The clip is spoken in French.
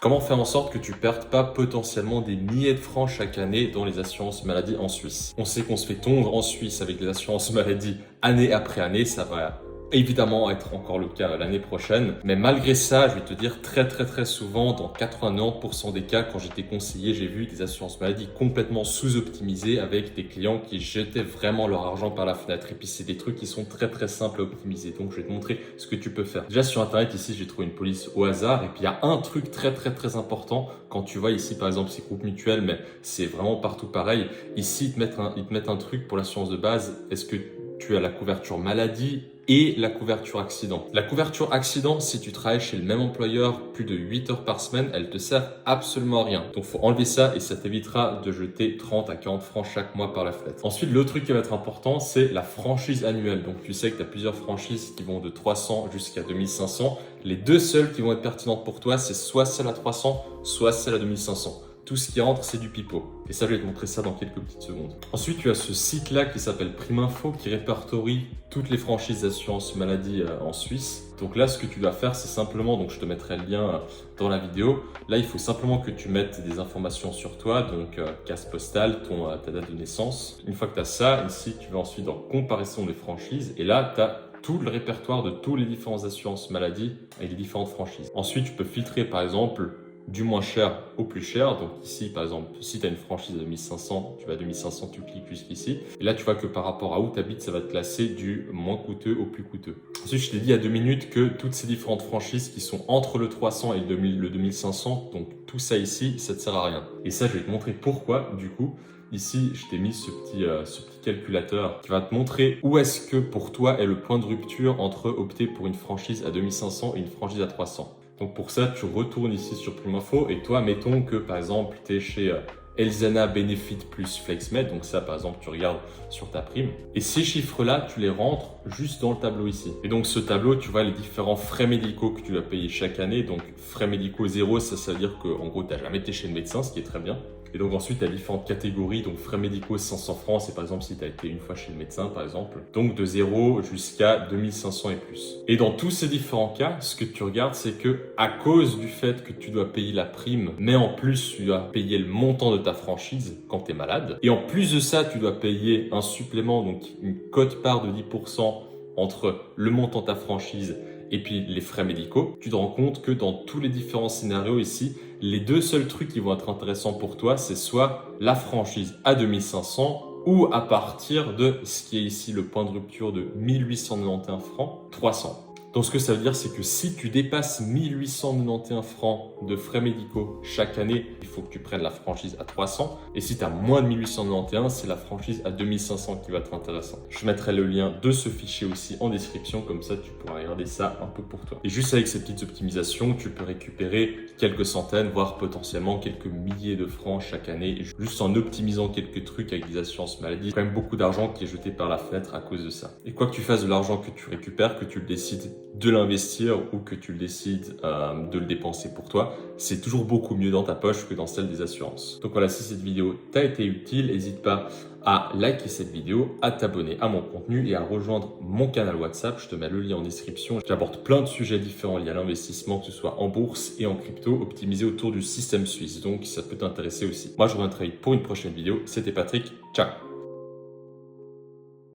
Comment faire en sorte que tu perdes pas potentiellement des milliers de francs chaque année dans les assurances maladie en Suisse? On sait qu'on se fait tondre en Suisse avec les assurances maladie année après année, ça va évidemment être encore le cas l'année prochaine. Mais malgré ça, je vais te dire très souvent, dans 90% des cas, quand j'étais conseiller, j'ai vu des assurances maladie complètement sous-optimisées avec des clients qui jetaient vraiment leur argent par la fenêtre. Et puis c'est des trucs qui sont très simples à optimiser. Donc je vais te montrer ce que tu peux faire. Déjà sur internet, ici j'ai trouvé une police au hasard. Et puis il y a un truc très important. Quand tu vois ici par exemple ces groupes mutuels, mais c'est vraiment partout pareil. Ici ils te mettent un truc pour l'assurance de base. Est-ce que tu as la couverture maladie et la couverture accident. La couverture accident, si tu travailles chez le même employeur plus de 8 heures par semaine, elle te sert absolument à rien. Donc, faut enlever ça et ça t'évitera de jeter 30 à 40 francs chaque mois par la fenêtre. Ensuite, l'autre truc qui va être important, c'est la franchise annuelle. Donc, tu sais que tu as plusieurs franchises qui vont de 300 jusqu'à 2500. Les deux seules qui vont être pertinentes pour toi, c'est soit celle à 300, soit celle à 2500. Tout ce qui rentre, c'est du pipeau. Et ça, je vais te montrer ça dans quelques petites secondes. Ensuite, tu as ce site-là qui s'appelle Priminfo qui répertorie toutes les franchises d'assurance maladie en Suisse. Donc là, ce que tu dois faire, c'est simplement, donc je te mettrai le lien dans la vidéo. Là, il faut simplement que tu mettes des informations sur toi, donc case postale, ta date de naissance. Une fois que tu as ça, ici, tu vas ensuite dans comparaison des franchises. Et là, tu as tout le répertoire de tous les différentes assurances maladie et les différentes franchises. Ensuite, tu peux filtrer par exemple du moins cher au plus cher. Donc ici, par exemple, si tu as une franchise de 2500, tu vas à 2500, tu cliques jusqu'ici. Et là, tu vois que par rapport à où tu habites, ça va te classer du moins coûteux au plus coûteux. Ensuite, je t'ai dit il y a 2 minutes que toutes ces différentes franchises qui sont entre le 300 et le 2500, donc tout ça ici, ça ne te sert à rien. Et ça, je vais te montrer pourquoi, du coup. Ici, je t'ai mis ce petit calculateur qui va te montrer où est-ce que pour toi est le point de rupture entre opter pour une franchise à 2500 et une franchise à 300. Donc pour ça, tu retournes ici sur Priminfo et toi, mettons que par exemple, tu es chez Elzana Benefit plus FlexMed. Donc ça, par exemple, tu regardes sur ta prime. Et ces chiffres-là, tu les rentres juste dans le tableau ici. Et donc ce tableau, tu vois les différents frais médicaux que tu dois payer chaque année. Donc frais médicaux zéro, ça veut dire qu'en gros, tu n'as jamais été chez le médecin, ce qui est très bien. Et donc ensuite, tu as différentes catégories. Donc frais médicaux 500 francs, c'est par exemple si tu as été une fois chez le médecin, par exemple. Donc de 0 jusqu'à 2500 et plus. Et dans tous ces différents cas, ce que tu regardes, c'est que à cause du fait que tu dois payer la prime, mais en plus, tu dois payer le montant de ta franchise quand tu es malade. Et en plus de ça, tu dois payer un supplément, donc une quote-part de 10% entre le montant de ta franchise et puis les frais médicaux. Tu te rends compte que dans tous les différents scénarios ici, les deux seuls trucs qui vont être intéressants pour toi, c'est soit la franchise à 2500 ou à partir de ce qui est ici le point de rupture de 1891 francs, 300. Donc ce que ça veut dire, c'est que si tu dépasses 1891 francs de frais médicaux chaque année, il faut que tu prennes la franchise à 300. Et si tu as moins de 1891, c'est la franchise à 2500 qui va être intéressante. Je mettrai le lien de ce fichier aussi en description, comme ça tu pourras regarder ça un peu pour toi. Et juste avec ces petites optimisations, tu peux récupérer quelques centaines, voire potentiellement quelques milliers de francs chaque année, juste en optimisant quelques trucs avec des assurances maladie. Il y a quand même beaucoup d'argent qui est jeté par la fenêtre à cause de ça. Et quoi que tu fasses de l'argent que tu récupères, que tu le décides de l'investir ou que tu le décides de le dépenser pour toi, c'est toujours beaucoup mieux dans ta poche que dans celle des assurances. Donc voilà, si cette vidéo t'a été utile, n'hésite pas à liker cette vidéo, à t'abonner à mon contenu et à rejoindre mon canal WhatsApp. Je te mets le lien en description. J'aborde plein de sujets différents liés à l'investissement, que ce soit en bourse et en crypto, optimisés autour du système suisse. Donc ça peut t'intéresser aussi. Moi, je reviens très vite pour une prochaine vidéo. C'était Patrick. Ciao!